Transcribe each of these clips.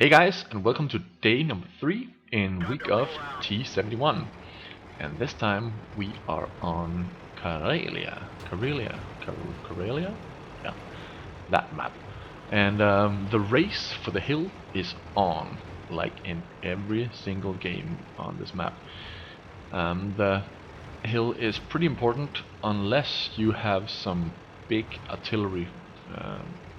Hey guys, and welcome to day number 3 in week of T71. And this time we are on Karelia. Yeah, that map. And the race for the hill is on, like in every single game on this map. The hill is pretty important unless you have some big artillery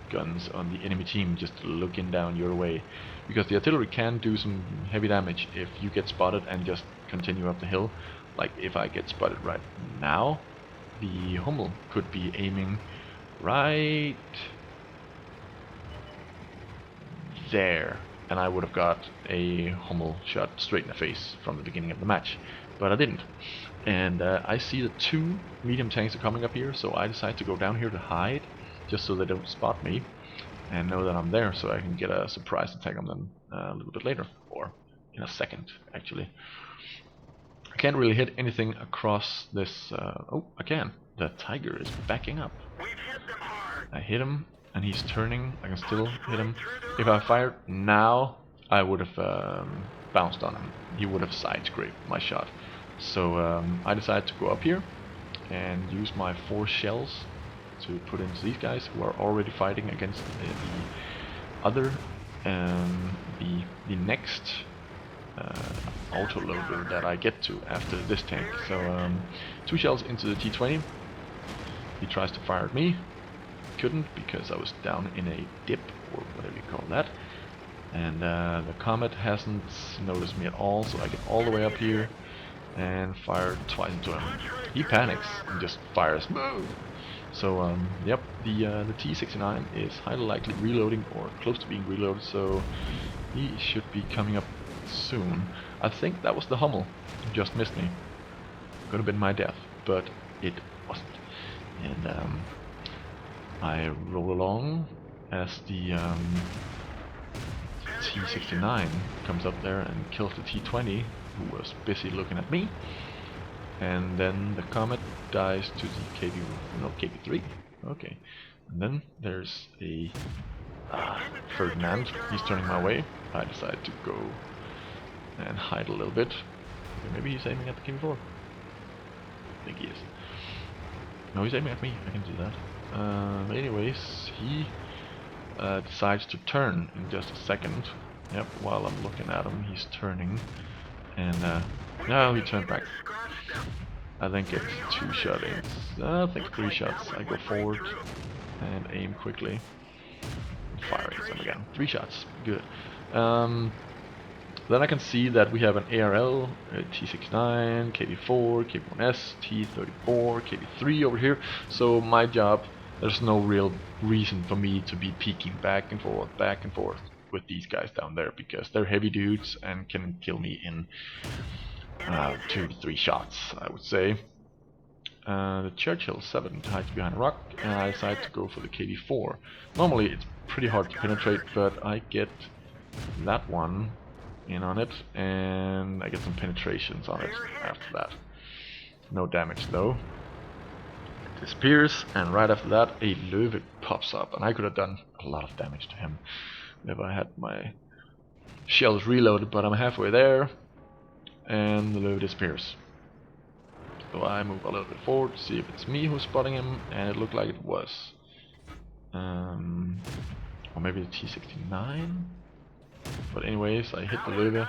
guns on the enemy team just looking down your way, because the artillery can do some heavy damage if you get spotted and just continue up the hill. Like if I get spotted right now, the Hummel could be aiming right there, and I would have got a Hummel shot straight in the face from the beginning of the match, but I didn't. And I see the 2 medium tanks are coming up here, so I decide to go down here to hide, just so they don't spot me and know that I'm there, so I can get a surprise attack on them a little bit later, or in a second actually. I can't really hit anything across this. Oh, I can. The tiger is backing up. I hit him and he's turning. I can still hit him. If I fired now, I would have bounced on him. He would have side scraped my shot. So I decided to go up here and use my 4 shells to put into these guys who are already fighting against the other, the next autoloader that I get to after this tank. So 2 shells into the T20. He tries to fire at me. Couldn't, because I was down in a dip, or whatever you call that. And the Comet hasn't noticed me at all, so I get all the way up here and fire twice into him. He panics and just fires. Move! So yep, the T69 is highly likely reloading or close to being reloaded, so he should be coming up soon. I think that was the Hummel who just missed me. Could have been my death, but it wasn't. And I roll along as the T69 comes up there and kills the T20, who was busy looking at me. And then the Comet dies to the KB3. Okay. And then there's a Ferdinand. He's turning my way. I decide to go and hide a little bit. Okay, maybe he's aiming at the KB4. I think he is. No, he's aiming at me. I can do that. But anyways, he decides to turn in just a second. Yep, while I'm looking at him, he's turning. And no, he turned back. I think it's 2 shots. I think 3 shots. I go forward and aim quickly. Firing some again. 3 shots. Good. Then I can see that we have an ARL, T69, KB4, KB1S, T34, KB3 over here. So my job, there's no real reason for me to be peeking back and forth with these guys down there, because they're heavy dudes and can kill me in 2 to 3 shots, I would say. The Churchill 7 hides behind a rock, and I decide to go for the KB4. Normally it's pretty hard to penetrate, but I get that one in on it, and I get some penetrations on it after that. No damage though. It disappears, and right after that a Lildeucedeuce pops up, and I could have done a lot of damage to him if I had my shells reloaded, but I'm halfway there, and the Lildeucedeuce disappears. So I move a little bit forward to see if it's me who's spotting him, and it looked like it was. Or maybe the T69? But anyways, I hit the Lildeucedeuce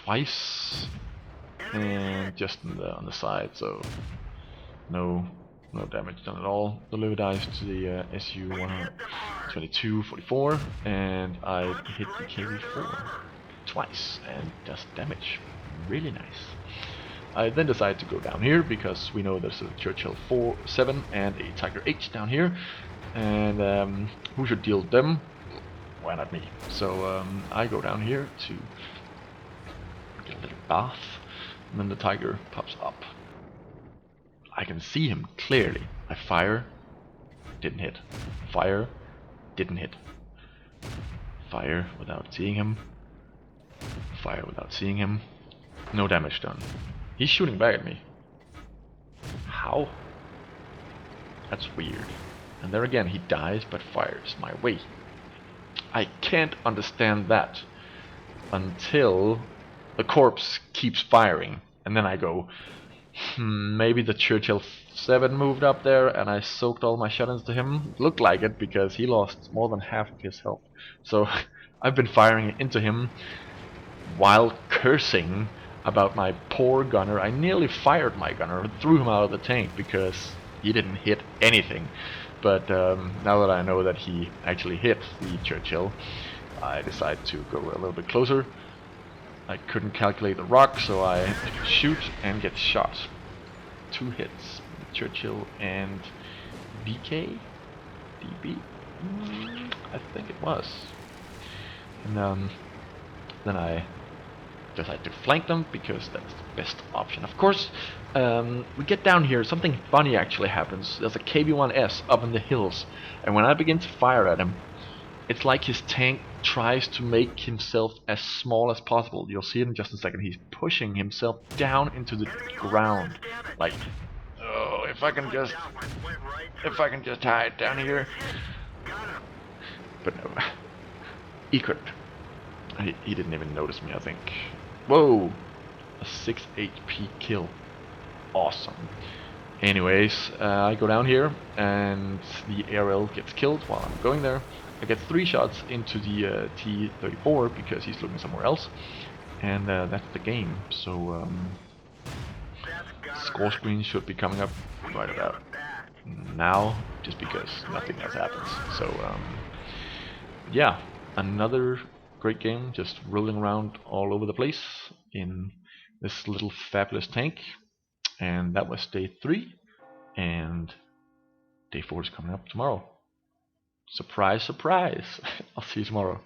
twice, and just on the side, so no damage done at all. The Lildeucedeuce dies to the SU-122-44, and I hit the KB4 twice, and does damage. Really nice. I then decide to go down here, because we know there's a Churchill 7 and a Tiger H down here, and who should deal them? Why not me? So I go down here to get a little bath, and then the Tiger pops up. I can see him clearly. I fire, didn't hit. Fire, didn't hit. Fire without seeing him. Fire without seeing him. No damage done. He's shooting back at me. How? That's weird. And there again, he dies but fires my way. I can't understand that until the corpse keeps firing, and then I go, maybe the Churchill 7 moved up there and I soaked all my shot into him. Looked like it because he lost more than half of his health. So I've been firing into him while cursing about my poor gunner. I nearly fired my gunner, threw him out of the tank because he didn't hit anything. But now that I know that he actually hit the Churchill, I decided to go a little bit closer. I couldn't calculate the rock, so I shoot and get shot. 2 hits, Churchill and BK? DB? I think it was. And then I decided to flank them because that's the best option. Of course, we get down here, something funny actually happens. There's a KB-1S up in the hills, and when I begin to fire at him, it's like his tank tries to make himself as small as possible. You'll see it in just a second. He's pushing himself down into the ground. Like, oh, if I can just hide down here. But no, he couldn't. He didn't even notice me, I think. Whoa, a 6 HP kill. Awesome. Anyways, I go down here, and the ARL gets killed while I'm going there. I get 3 shots into the T34 because he's looking somewhere else, and that's the game. So score screen should be coming up right about now, just because nothing else happens. So yeah, another great game, just rolling around all over the place in this little fabulous tank. And that was day 3, and day 4 is coming up tomorrow. Surprise, surprise! I'll see you tomorrow.